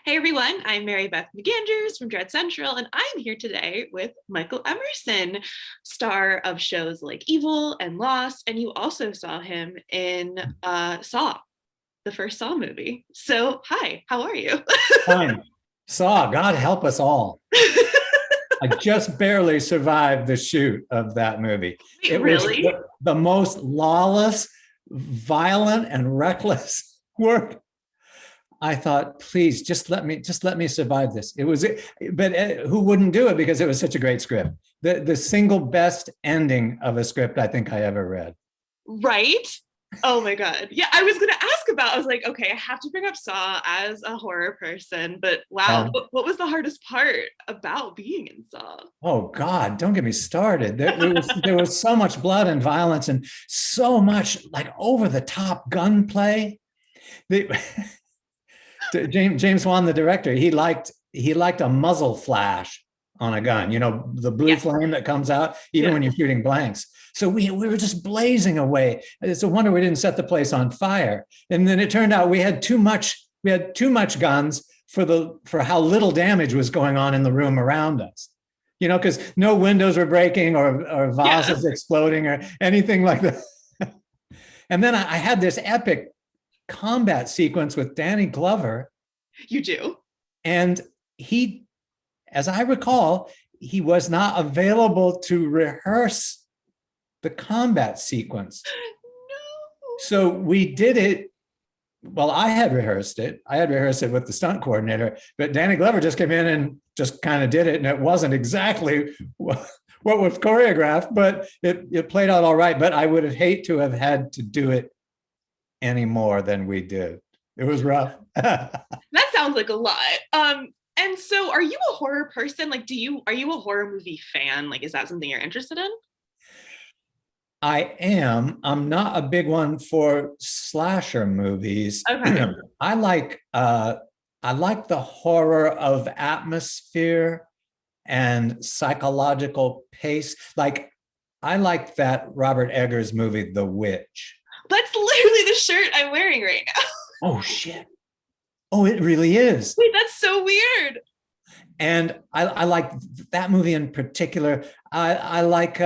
Hey everyone, I'm Mary Beth McAndrews from Dread Central, and I'm here today with Michael Emerson, star of shows like Evil and Lost, and you also saw him in Saw, the first Saw movie. So, hi, how are you? Fine. Saw, God help us all. I just barely survived the shoot of that movie. Wait, It was really? the most lawless, violent, and reckless work. I thought, please just let me survive this. But who wouldn't do it because it was such a great script. The single best ending of a script I think I ever read. Right? Oh my God. Yeah, I was going to ask about, I was like, okay, I have to bring up Saw as a horror person, but wow, Yeah. what was the hardest part about being in Saw? Oh God, don't get me started. There was so much blood and violence and so much like over the top gunplay. The, James Wan, the director, he liked a muzzle flash on a gun. You know, the blue Yes. flame that comes out even Yeah. when you're shooting blanks. So we were just blazing away. It's a wonder we didn't set the place on fire. And then it turned out we had too much. We had too much guns for how little damage was going on in the room around us. You know, because no windows were breaking or Yeah. vases exploding or anything like that. And then I had this epic combat sequence with Danny Glover, You do. and he, as I recall, he was not available to rehearse the combat sequence. So we did it. Well, I had rehearsed it. I had rehearsed it with the stunt coordinator, but Danny Glover just came in and just kind of did it. And it wasn't exactly what was choreographed, but it played out all right. But I would have hate to have had to do it any more than we did. It was rough. That sounds like a lot. And so are you a horror person? Like, are you a horror movie fan? Like, is that something you're interested in? I am. I'm not a big one for slasher movies. Okay. I like I like the horror of atmosphere and psychological pace. Like I like that Robert Eggers movie, The Witch. That's literally the shirt I'm wearing right now. Oh shit. Oh, it really is. Wait, that's so weird. And I like that movie in particular. I like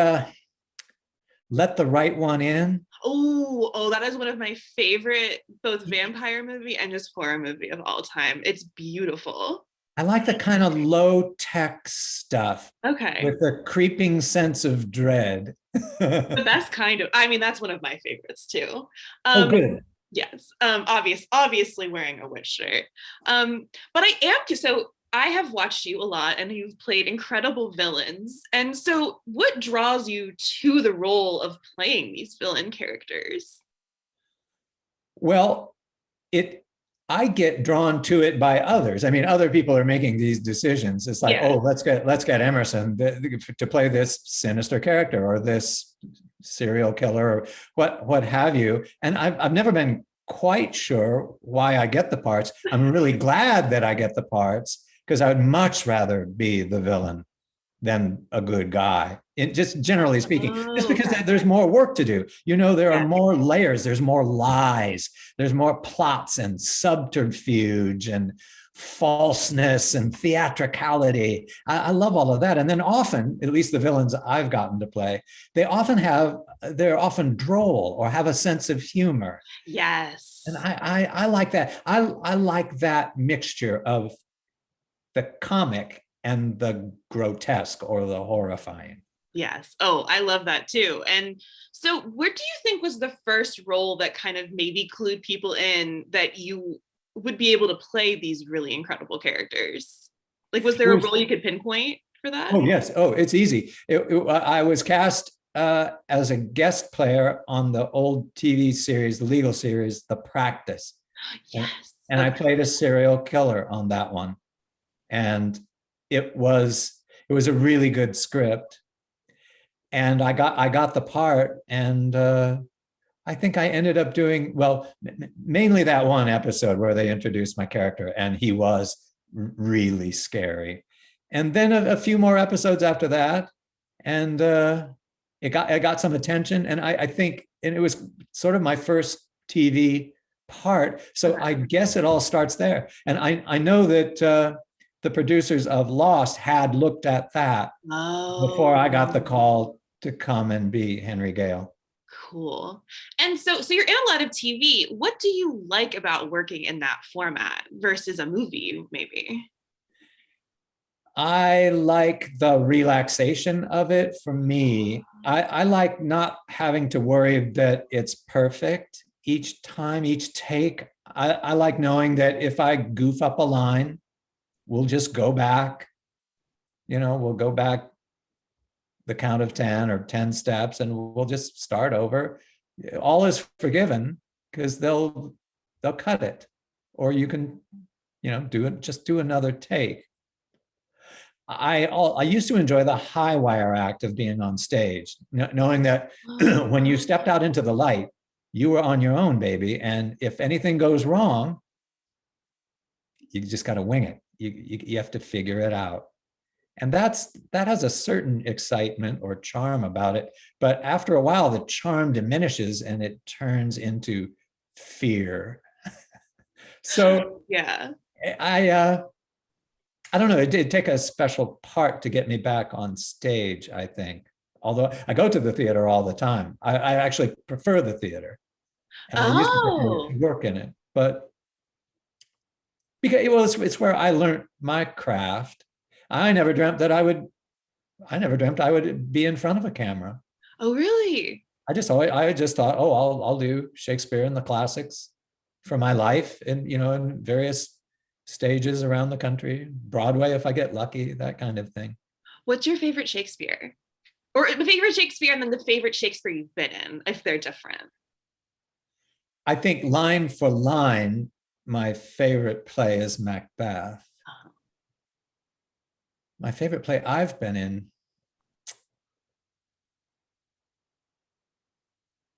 Let the Right One In. Oh, that is one of my favorite both vampire movie and just horror movie of all time. It's beautiful. I like the kind of low tech stuff Okay. with a creeping sense of dread. The best kind of, I mean, that's one of my favorites too. Oh, Um, good. yes. Obviously wearing a witch shirt. But I am so I have watched you a lot and you've played incredible villains. And so what draws you to the role of playing these villain characters? Well, it I get drawn to it by others. I mean, other people are making these decisions. It's like, Yeah. oh, let's get Emerson to play this sinister character or this serial killer or what have you. And I've never been quite sure why I get the parts. I'm really glad that I get the parts because I would much rather be the villain than a good guy. Just generally speaking, just Oh, because okay. there's more work to do. You know, there are Yeah. more layers, there's more lies, there's more plots and subterfuge and falseness and theatricality. I love all of that. And then often, at least the villains I've gotten to play, they're often droll or have a sense of humor. And Yes. I like that. I like that mixture of the comic and the grotesque or the horrifying. Yes. Oh, I love that too. And so, where do you think was the first role that kind of maybe clued people in that you would be able to play these really incredible characters? Like, was It there a was, role you could pinpoint for that? oh, yes. Oh, it's easy. I was cast as a guest player on the old TV series, the legal series, The Practice. And, Yes. and I Okay. played a serial killer on that one. And it was it was a really good script. And I got the part, and I think I ended up doing well, mainly that one episode where they introduced my character, and he was really scary. And then a few more episodes after that, and it got some attention, and I think, and it was sort of my first TV part. So I guess it all starts there. And I know that the producers of Lost had looked at that before I got the call to come and be Henry Gale. Cool. And so you're in a lot of TV. What do you like about working in that format versus a movie, maybe? I like the relaxation of it. For me, I like not having to worry that it's perfect each time, each take. I like knowing that if I goof up a line, we'll just go back, we'll go back the count of 10 or 10 steps and we'll just start over. All is forgiven because they'll cut it, or you can, do it, just do another take. I used to enjoy the high wire act of being on stage, knowing that when you stepped out into the light, you were on your own, baby. And if anything goes wrong, you just got to wing it. You have to figure it out. And that has a certain excitement or charm about it. But after a while, the charm diminishes and it turns into fear. So yeah, I don't know. It did take a special part to get me back on stage, I think. Although I go to the theater all the time. I actually prefer the theater. And I used to prefer to work in it. But because it's where I learned my craft. I never dreamt I would be in front of a camera. Oh, really? I just thought, I'll do Shakespeare and the classics for my life, and in various stages around the country, Broadway if I get lucky, that kind of thing. What's your favorite Shakespeare? Or the favorite Shakespeare and then the favorite Shakespeare you've been in, if they're different? I think line for line, my favorite play is Macbeth. My favorite play I've been in,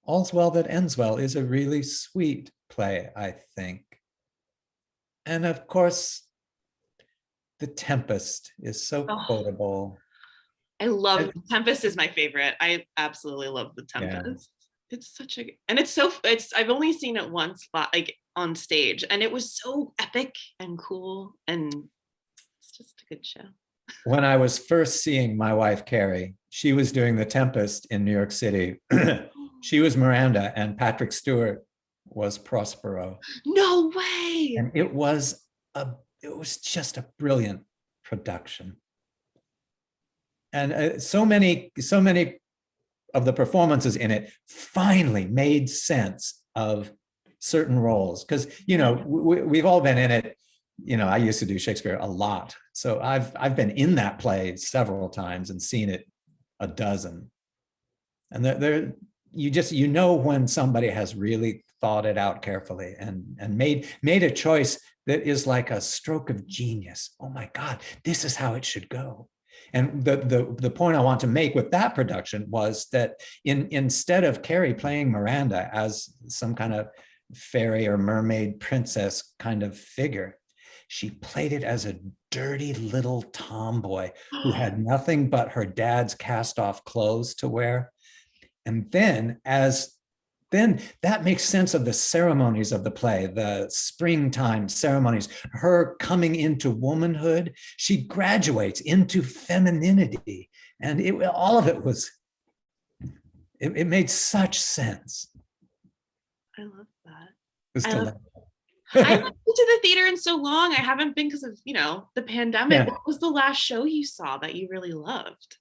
All's Well That Ends Well, is a really sweet play, I think. And of course, The Tempest is so quotable. I love Tempest is my favorite. I absolutely love The Tempest. Yeah. It's such I've only seen it once, but like on stage, and it was so epic and cool, and it's just a good show. When I was first seeing my wife, Carrie, she was doing The Tempest in New York City. She was Miranda and Patrick Stewart was Prospero. No way. And it was just a brilliant production. And so many of the performances in it finally made sense of certain roles. Because, we've all been in it. I used to do Shakespeare a lot. So I've been in that play several times and seen it a dozen. And when somebody has really thought it out carefully and made a choice that is like a stroke of genius. Oh my God, this is how it should go. And the point I want to make with that production was that instead of Carrie playing Miranda as some kind of fairy or mermaid princess kind of figure, she played it as a dirty little tomboy who had nothing but her dad's cast-off clothes to wear. And then that makes sense of the ceremonies of the play, the springtime ceremonies, her coming into womanhood. She graduates into femininity. And all of it it made such sense. I love that. It was delightful. I haven't been to the theater in so long. I haven't been because of, the pandemic. Yeah. What was the last show you saw that you really loved?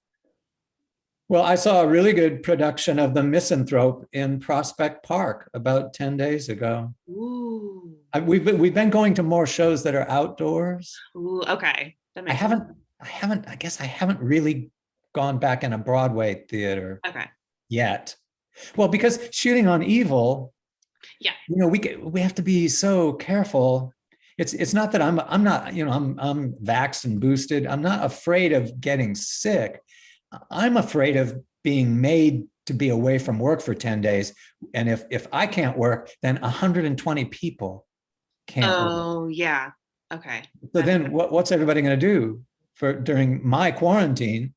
Well, I saw a really good production of The Misanthrope in Prospect Park about 10 days ago. Ooh. We've been going to more shows that are outdoors. Ooh, okay. That makes sense. I guess I haven't really gone back in a Broadway theater yet. Well, because shooting on Evil, yeah, we have to be so careful. It's not that I'm vaxxed and boosted. I'm not afraid of getting sick. I'm afraid of being made to be away from work for 10 days. And if I can't work, then 120 people can't work. Oh, yeah. Okay. So then what's everybody going to do during my quarantine?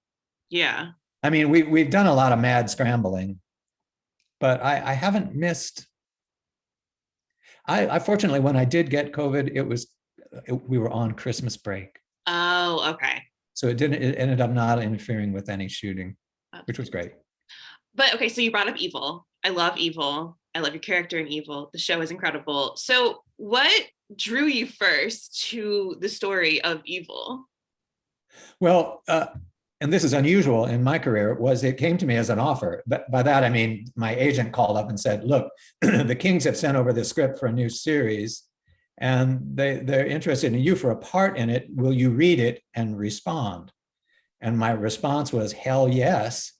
Yeah. I mean, we've done a lot of mad scrambling, but I haven't missed. I fortunately, when I did get COVID, we were on Christmas break. Oh, okay. So it ended up not interfering with any shooting, That's which was great. But okay, so you brought up Evil. I love Evil. I love your character in Evil. The show is incredible. So, what drew you first to the story of Evil? Well, and this is unusual in my career, was it came to me as an offer. But by that, I mean, my agent called up and said, look, the Kings have sent over the script for a new series, and they're interested in you for a part in it. Will you read it and respond? And my response was, hell yes.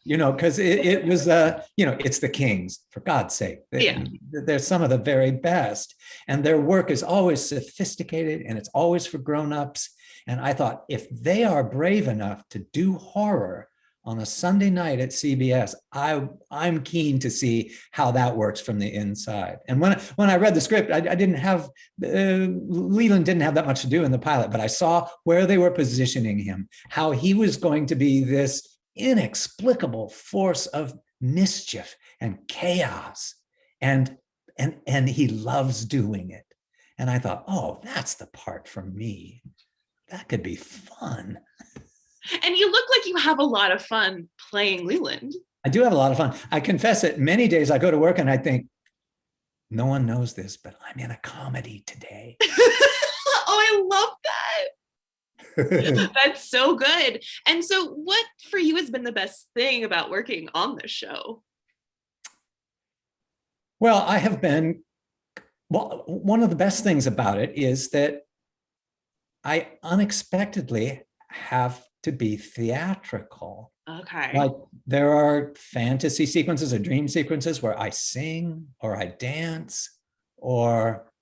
Because it was, it's the Kings, for God's sake. Yeah. They're some of the very best. And their work is always sophisticated, and it's always for grown-ups. And I thought, if they are brave enough to do horror on a Sunday night at CBS, I'm keen to see how that works from the inside. And when I read the script, I didn't have, Leland didn't have that much to do in the pilot, but I saw where they were positioning him, how he was going to be this inexplicable force of mischief and chaos, and he loves doing it. And I thought, oh, that's the part for me. That could be fun. And you look like you have a lot of fun playing Leland. I do have a lot of fun. I confess that many days I go to work and I think, no one knows this, but I'm in a comedy today. Oh, I love that. That's so good. And so, what for you has been the best thing about working on this show? Well, one of the best things about it is that I unexpectedly have to be theatrical. Okay. Like, there are fantasy sequences or dream sequences where I sing or I dance, or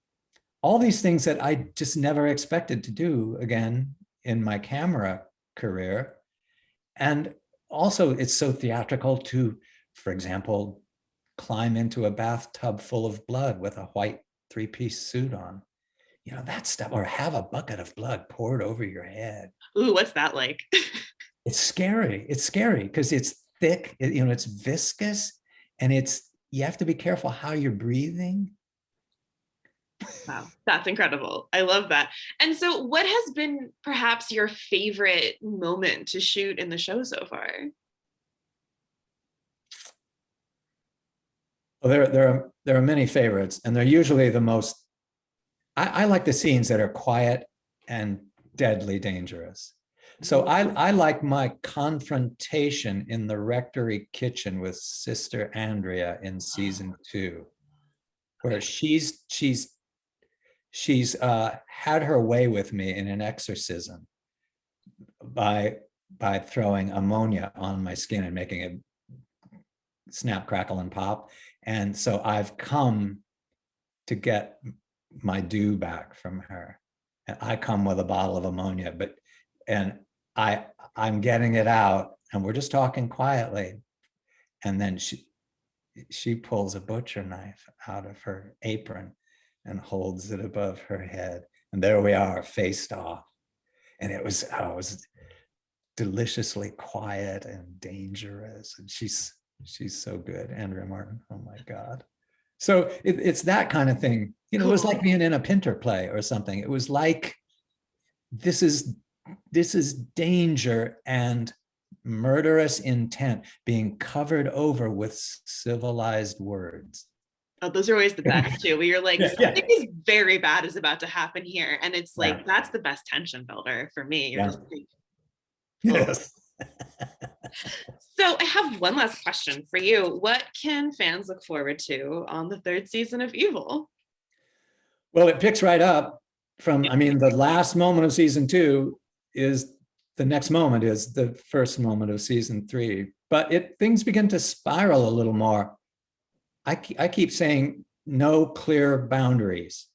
all these things that I just never expected to do again in my camera career. And also, it's so theatrical to, for example, climb into a bathtub full of blood with a white three-piece suit on. That stuff, or have a bucket of blood poured over your head. Ooh, what's that like? It's scary. It's scary because it's thick, it's viscous, and you have to be careful how you're breathing. Wow, that's incredible. I love that. And so, what has been perhaps your favorite moment to shoot in the show so far? Well, there are many favorites, and they're usually the most. I like the scenes that are quiet and deadly dangerous. So I like my confrontation in the rectory kitchen with Sister Andrea in season 2, where she's had her way with me in an exorcism by throwing ammonia on my skin and making it snap, crackle, and pop. And so I've come to get my due back from her. And I come with a bottle of ammonia, and I'm getting it out, and we're just talking quietly. And then she pulls a butcher knife out of her apron and holds it above her head. And there we are, faced off. And it was deliciously quiet and dangerous. And she's so good. Andrea Martin, oh my God. So it's that kind of thing. It was like being in a Pinter play or something. It was like, this is danger and murderous intent being covered over with civilized words. Oh, those are always the best too, where you're like, something is very bad is about to happen here. And it's like, that's the best tension builder for me. You're just like, yes. So I have one last question for you. What can fans look forward to on the 3rd season of Evil? Well, it picks right up from, the last moment of season 2 is the next moment is the first moment of season 3, but things begin to spiral a little more. I keep saying no clear boundaries.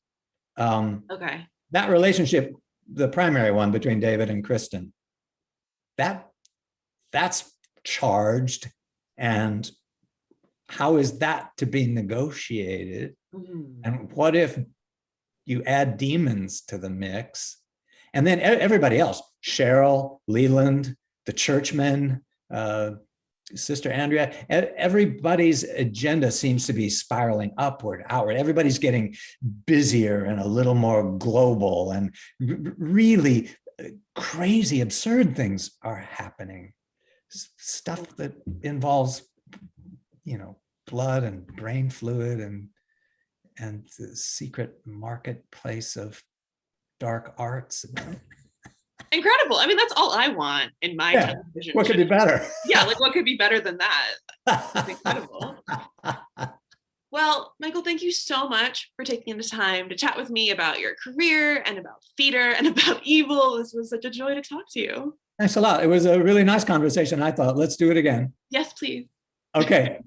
Okay. That relationship, the primary one between David and Kristen, that's charged, and how is that to be negotiated? And what if you add demons to the mix? And then everybody else, Cheryl, Leland, the churchmen, Sister Andrea, everybody's agenda seems to be spiraling upward, outward. Everybody's getting busier and a little more global, and really crazy, absurd things are happening. Stuff that involves, blood and brain fluid and the secret marketplace of dark arts. Incredible. I mean, that's all I want in my television What could be better? Yeah, like what could be better than that? That's incredible. Well, Michael, thank you so much for taking the time to chat with me about your career and about theater and about evil. This was such a joy to talk to you. Thanks a lot. It was a really nice conversation. I thought, let's do it again. Yes, please. Okay.